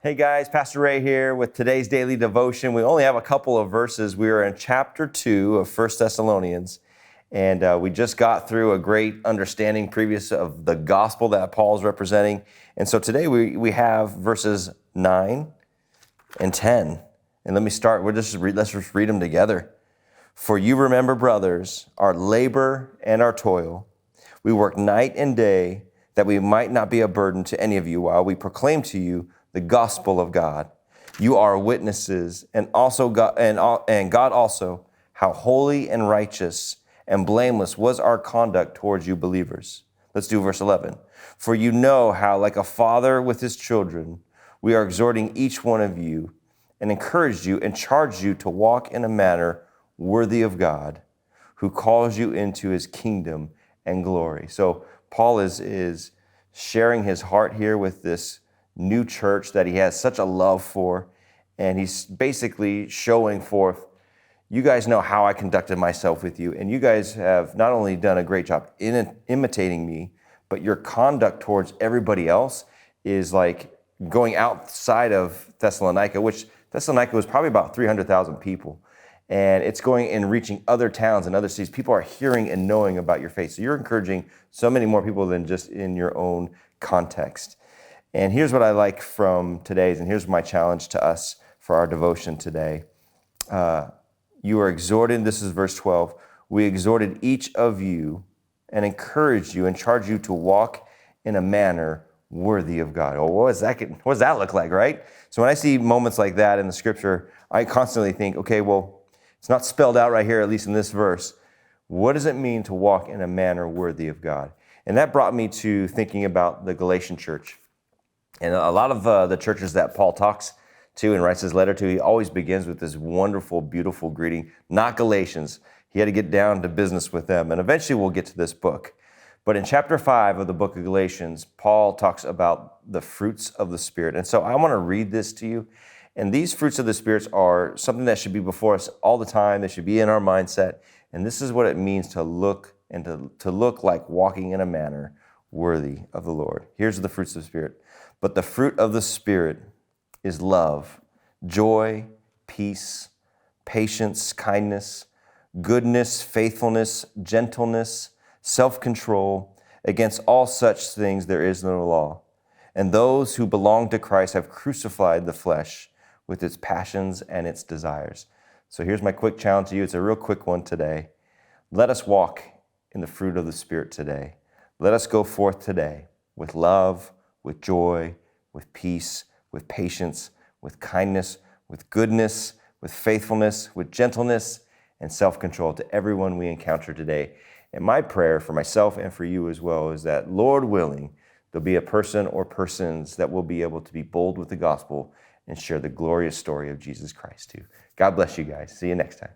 Hey guys, Pastor Ray here with today's daily devotion. We only have a couple of verses. We are in chapter 2 of 1 Thessalonians, and we just got through a great understanding previous of the gospel that Paul's representing. And so today we have verses 9 and 10. And let me start, let's just read them together. For you remember, brothers, our labor and our toil. We work night and day that we might not be a burden to any of you while we proclaim to you the gospel of God. You are witnesses, and God also, how holy and righteous and blameless was our conduct towards you believers. Let's do verse 11. For you know how, like a father with his children, we are exhorting each one of you and encouraged you and charged you to walk in a manner worthy of God, who calls you into his kingdom and glory. So Paul is sharing his heart here with this new church that he has such a love for, and he's basically showing forth, you guys know how I conducted myself with you, and you guys have not only done a great job in imitating me, but your conduct towards everybody else is like going outside of Thessalonica, which Thessalonica was probably about 300,000 people, and it's going and reaching other towns and other cities. People are hearing and knowing about your faith, so you're encouraging so many more people than just in your own context. And here's what I like from today's, and here's my challenge to us for our devotion today. You are exhorted, this is verse 12, we exhorted each of you and encouraged you and charged you to walk in a manner worthy of God. Oh, what does that look like, right? So when I see moments like that in the scripture, I constantly think, okay, well, it's not spelled out right here, at least in this verse. What does it mean to walk in a manner worthy of God? And that brought me to thinking about the Galatian church. And a lot of the churches that Paul talks to and writes his letter to, he always begins with this wonderful, beautiful greeting, not Galatians. He had to get down to business with them. And eventually we'll get to this book. But in chapter 5 of the book of Galatians, Paul talks about the fruits of the Spirit. And so I want to read this to you. And these fruits of the Spirit are something that should be before us all the time. They should be in our mindset. And this is what it means to look and to look like walking in a manner worthy of the Lord. Here's the fruits of the Spirit. But the fruit of the Spirit is love, joy, peace, patience, kindness, goodness, faithfulness, gentleness, self-control. Against all such things there is no law. And those who belong to Christ have crucified the flesh with its passions and its desires. So here's my quick challenge to you. It's a real quick one today. Let us walk in the fruit of the Spirit today. Let us go forth today with love, with joy, with peace, with patience, with kindness, with goodness, with faithfulness, with gentleness, and self-control to everyone we encounter today. And my prayer for myself and for you as well is that, Lord willing, there'll be a person or persons that will be able to be bold with the gospel and share the glorious story of Jesus Christ too. God bless you guys. See you next time.